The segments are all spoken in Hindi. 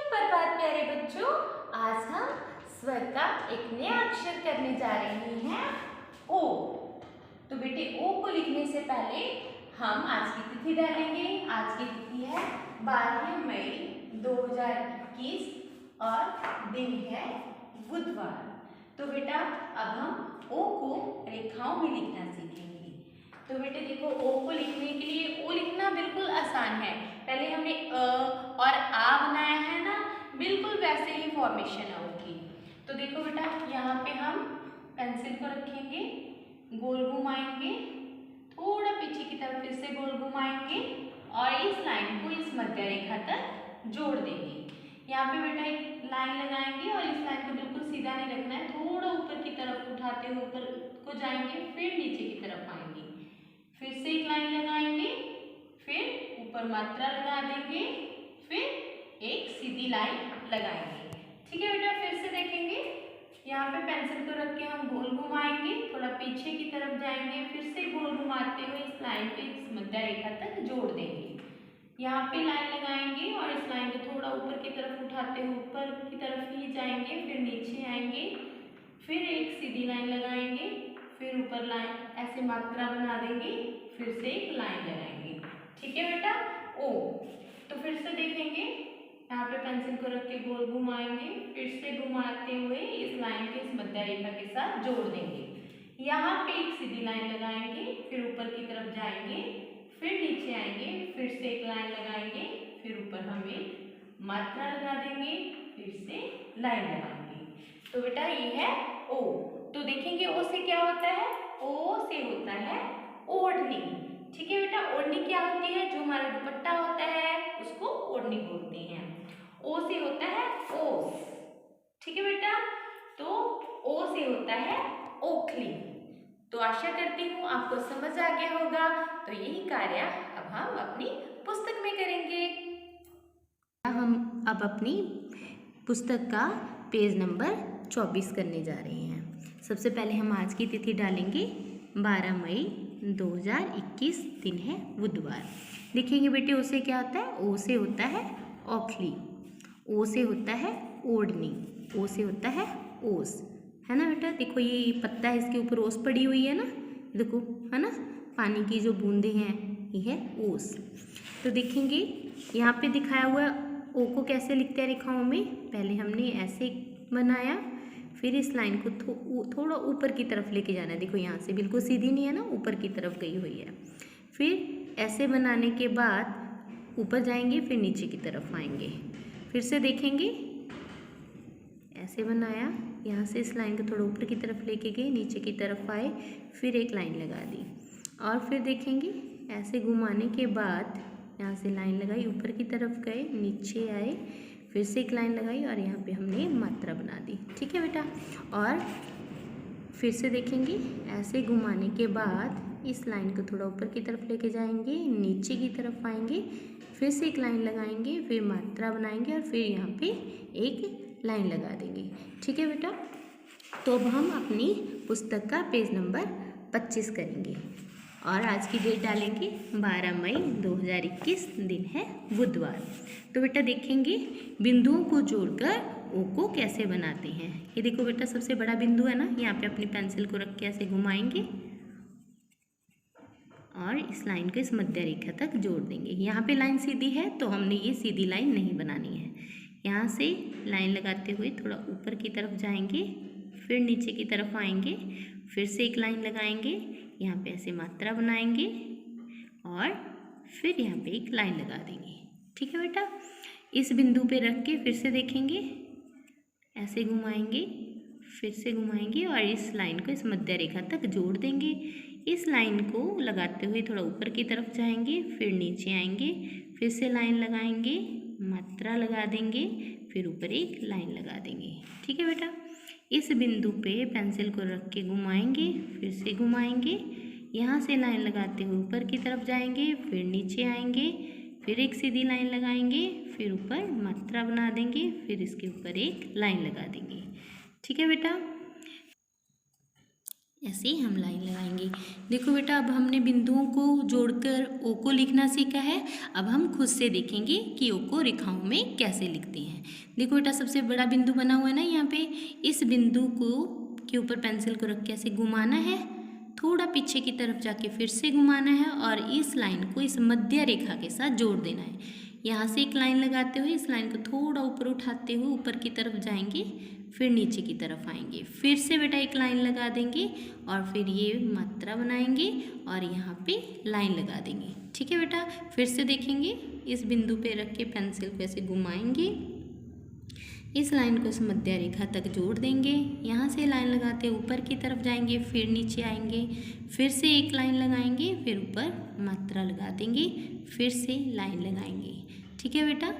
सुप्रभात प्यारे बच्चों। आज हम स्वर का एक नया अक्षर करने जा रहे हैं ओ। तो बेटे ओ को लिखने से पहले हम आज की तिथि डालेंगे। आज की तिथि है 12 मई 2021 और दिन है बुधवार। तो बेटा अब हम ओ को रेखाओं में लिखना सीखेंगे। तो बेटे देखो ओ को लिखने के लिए ओ लिखना बिल्कुल आसान है। पहले हमने अ और आ बनाया है ना, बिल्कुल वैसे ही फॉर्मेशन है उसकी। तो देखो बेटा यहाँ पे हम पेंसिल को रखेंगे, गोल घुमाएंगे, थोड़ा पीछे की तरफ फिर से गोल घुमाएंगे और इस लाइन को इस मध्य रेखा तक जोड़ देंगे। यहाँ पे बेटा एक लाइन लगाएंगे और इस लाइन को बिल्कुल सीधा नहीं रखना है, थोड़ा ऊपर की तरफ उठाते हुए ऊपर को जाएंगे, फिर नीचे की तरफ आएंगे, फिर से एक लाइन लगाएंगे, फिर ऊपर मात्रा लगा देंगे, फिर एक सीधी लाइन लगाएंगे। ठीक है बेटा, फिर से देखेंगे। यहाँ पे पेंसिल को रख के हम गोल घुमाएंगे, थोड़ा पीछे की तरफ जाएंगे, फिर से गोल घुमाते हुए इस लाइन को इस मध्य रेखा तक जोड़ देंगे। यहाँ पे लाइन लगाएंगे और इस लाइन को थोड़ा ऊपर की तरफ उठाते हुए ऊपर की तरफ ही जाएंगे, फिर नीचे आएंगे, फिर एक सीधी लाइन लगाएंगे, फिर ऊपर लाइन ऐसे मात्रा बना देंगे, फिर से एक लाइन लगाएंगे। ठीक है बेटा ओ। तो फिर से देखेंगे, यहाँ पे पेंसिल को रख के गोल घुमाएंगे, फिर से घुमाते हुए इस लाइन के इस मध्य रेखा के साथ जोड़ देंगे। यहाँ पे एक सीधी लाइन लगाएंगे, फिर ऊपर की तरफ जाएंगे, फिर नीचे आएंगे, फिर से एक लाइन लगाएंगे, फिर ऊपर हम एक मात्रा लगा देंगे, फिर से लाइन लगाएंगे। तो बेटा ये है ओ। तो देखेंगे ओ से क्या होता है, ओ से होता है ओढ़नी। ठीक है बेटा, ओढ़नी क्या होती है, जो हमारा दुपट्टा होता है उसको ओढ़नी बोलते हैं। ओ से होता है ओस। ठीक है बेटा, तो ओ से होता है ओखली। तो आशा करती हूँ आपको समझ आ गया होगा। तो यही कार्य अब हम अपनी पुस्तक में करेंगे। हम अब अपनी पुस्तक का पेज नंबर 24 करने जा रहे हैं। सबसे पहले हम आज की तिथि डालेंगे 12 मई 2021, दिन है बुधवार। देखेंगे बेटे ओ से क्या होता है, ओ से होता है औखली, ओ से होता है ओढ़नी, ओ से होता है ओस, है ना बेटा। देखो ये पत्ता है, इसके ऊपर ओस पड़ी हुई है ना, देखो है ना, पानी की जो बूंदें हैं ये है ओस। तो देखेंगे यहाँ पे दिखाया हुआ ओ को कैसे लिखते हैं रेखाओं में। पहले हमने ऐसे बनाया, फिर इस लाइन को थोड़ा ऊपर की तरफ लेके जाना है। देखो यहाँ से बिल्कुल सीधी नहीं है ना, ऊपर की तरफ गई हुई है। फिर ऐसे बनाने के बाद ऊपर जाएंगे, फिर नीचे की तरफ आएंगे, फिर से देखेंगे ऐसे बनाया, यहाँ से इस लाइन को थोड़ा ऊपर की तरफ लेके गए, नीचे की तरफ आए, फिर एक लाइन लगा दी और फिर देखेंगे ऐसे घुमाने के बाद यहाँ से लाइन लगाई, ऊपर की तरफ गए, नीचे आए, फिर से एक लाइन लगाई और यहाँ पे हमने मात्रा बना दी। ठीक है बेटा, और फिर से देखेंगे ऐसे घुमाने के बाद इस लाइन को थोड़ा ऊपर की तरफ लेके जाएंगे, नीचे की तरफ आएंगे, फिर से एक लाइन लगाएंगे, फिर मात्रा बनाएंगे और फिर यहाँ पे एक लाइन लगा देंगे। ठीक है बेटा, तो अब हम अपनी पुस्तक का पेज नंबर 25 करेंगे और आज की डेट डालेंगे 12 मई 2021, दिन है बुधवार। तो बेटा देखेंगे बिंदुओं को जोड़कर ओ को कैसे बनाते हैं। ये देखो बेटा सबसे बड़ा बिंदु है ना, यहाँ पे अपनी पेंसिल को रख के ऐसे घुमाएंगे और इस लाइन को इस मध्य रेखा तक जोड़ देंगे। यहाँ पे लाइन सीधी है तो हमने ये सीधी लाइन नहीं बनानी है। यहाँ से लाइन लगाते हुए थोड़ा ऊपर की तरफ जाएंगे, फिर नीचे की तरफ आएंगे, फिर से एक लाइन लगाएंगे, यहाँ पे ऐसे मात्रा बनाएंगे और फिर यहाँ पे एक लाइन लगा देंगे। ठीक है बेटा, इस बिंदु पे रख के फिर से देखेंगे ऐसे घुमाएंगे, फिर से घुमाएंगे और इस लाइन को इस मध्य रेखा तक जोड़ देंगे। इस लाइन को लगाते हुए थोड़ा ऊपर की तरफ जाएंगे, फिर नीचे आएंगे, फिर से लाइन लगाएंगे, मात्रा लगा देंगे, फिर ऊपर एक लाइन लगा देंगे। ठीक है बेटा, इस बिंदु पे पेंसिल को रख के घुमाएंगे, फिर से घुमाएंगे, यहाँ से लाइन लगाते हुए ऊपर की तरफ जाएंगे, फिर नीचे आएंगे, फिर एक सीधी लाइन लगाएंगे, फिर ऊपर मात्रा बना देंगे, फिर इसके ऊपर एक लाइन लगा देंगे। ठीक है बेटा, ऐसे ही हम लाइन लगाएंगे। देखो बेटा, अब हमने बिंदुओं को जोड़कर ओ को लिखना सीखा है। अब हम खुद से देखेंगे कि ओ को रेखाओं में कैसे लिखते हैं। देखो बेटा, सबसे बड़ा बिंदु बना हुआ है ना यहाँ पे, इस बिंदु को के ऊपर पेंसिल को रख के ऐसे घुमाना है, थोड़ा पीछे की तरफ जाके फिर से घुमाना है और इस लाइन को इस मध्य रेखा के साथ जोड़ देना है। यहाँ से एक लाइन लगाते हुए इस लाइन को थोड़ा ऊपर उठाते हुए ऊपर की तरफ जाएंगे, फिर नीचे की तरफ आएंगे, फिर से बेटा एक लाइन लगा देंगे और फिर ये मात्रा बनाएंगे और यहाँ पे लाइन लगा देंगे। ठीक है बेटा, फिर से देखेंगे, इस बिंदु पे रख के पेंसिल को ऐसे घुमाएंगे, इस लाइन को इस मध्य रेखा तक जोड़ देंगे, यहाँ से लाइन लगाते ऊपर की तरफ जाएंगे, फिर नीचे आएंगे, फिर से एक लाइन लगाएंगे, फिर ऊपर मात्रा लगा देंगे, फिर से लाइन लगाएंगे। ठीक है बेटा,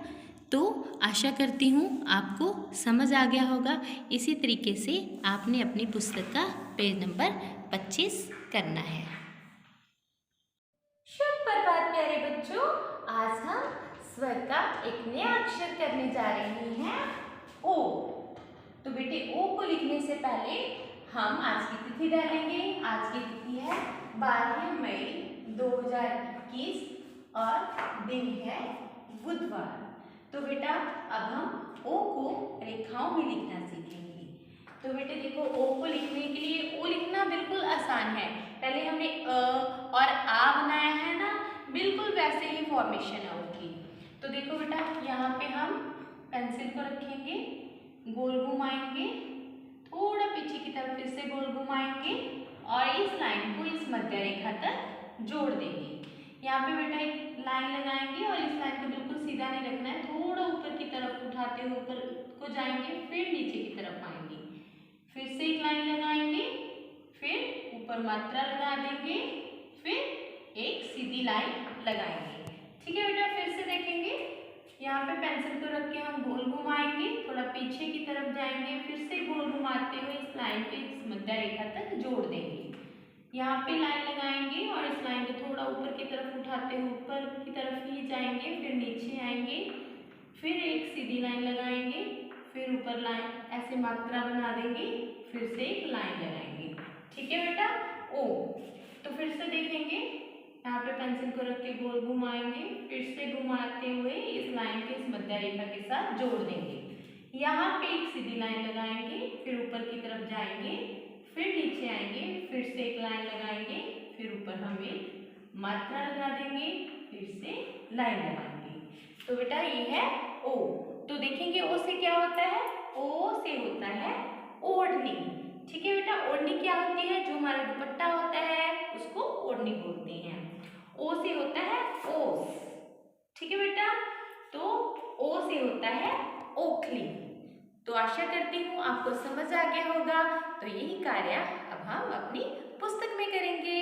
तो आशा करती हूँ आपको समझ आ गया होगा। इसी तरीके से आपने अपनी पुस्तक का पेज नंबर 25 करना है। शुभ प्रभात प्यारे बच्चों, आज हम स्वर का एक नया अक्षर करने जा रहे हैं, ओ। तो बेटे, ओ को लिखने से पहले हम आज की तिथि डालेंगे। आज की तिथि है 12 मई 2021 और दिन है बुधवार। तो बेटा, अब हम ओ को रेखाओं में लिखना सीखेंगे। तो बेटे देखो, ओ को लिखने के लिए, ओ लिखना बिल्कुल आसान है। पहले हमने अ और आ बनाया है ना, बिल्कुल वैसे ही फॉर्मेशन है ओ की। तो देखो बेटा, यहाँ पे हम पेंसिल को रखेंगे, गोल घुमाएंगे, थोड़ा पीछे की तरफ फिर से गोल घुमाएंगे और इस लाइन को इस मध्य रेखा तक जोड़ देंगे। यहाँ पे बेटा एक लाइन लगाएंगे और इस लाइन को बिल्कुल सीधा नहीं रखना है, थोड़ा ऊपर की तरफ उठाते हुए ऊपर को जाएंगे, फिर नीचे की तरफ आएंगे, फिर से एक लाइन लगाएंगे, फिर ऊपर मात्रा लगा देंगे, फिर एक सीधी लाइन लगाएंगे। ठीक है बेटा, फिर से देखेंगे, यहाँ पे पेंसिल को रख के हम गोल घुमाएंगे, थोड़ा पीछे की तरफ जाएंगे, फिर से गोल घुमाते हुए इस लाइन को इस मध्य रेखा तक जोड़ देंगे। यहाँ पे लाइन लगाएंगे और इस लाइन को थोड़ा ऊपर की तरफ उठाते हुए ऊपर की तरफ ही जाएंगे, फिर नीचे आएंगे, फिर एक सीधी लाइन लगाएंगे, फिर ऊपर लाइन ऐसे मात्रा बना देंगे, फिर से एक लाइन लगाएंगे। ठीक है बेटा, ओ। तो फिर से देखेंगे, यहाँ पे पेंसिल को रख के गोल घुमाएंगे, फिर से घुमाते हुए इस लाइन के इस मध्य रेखा के साथ जोड़ देंगे। यहाँ पे एक सीधी लाइन लगाएंगे, फिर ऊपर की तरफ जाएंगे, फिर नीचे आएंगे, फिर से एक लाइन लगाएंगे, फिर ऊपर हम एक मात्रा लगा देंगे, फिर से लाइन लगाएंगे। तो बेटा ये है ओ। तो देखेंगे ओ से क्या होता है, ओ से होता है ओढ़नी। ठीक है बेटा, ओढ़नी क्या होती है, जो हमारा दुपट्टा होता है उसको ओढ़नी बोलते हैं। ओ से होता है ओस। ठीक है बेटा, तो ओ से होता है ओखली। तो आशा करती हूँ आपको समझ आ गया होगा। तो यही कार्य अब हम अपनी पुस्तक में करेंगे।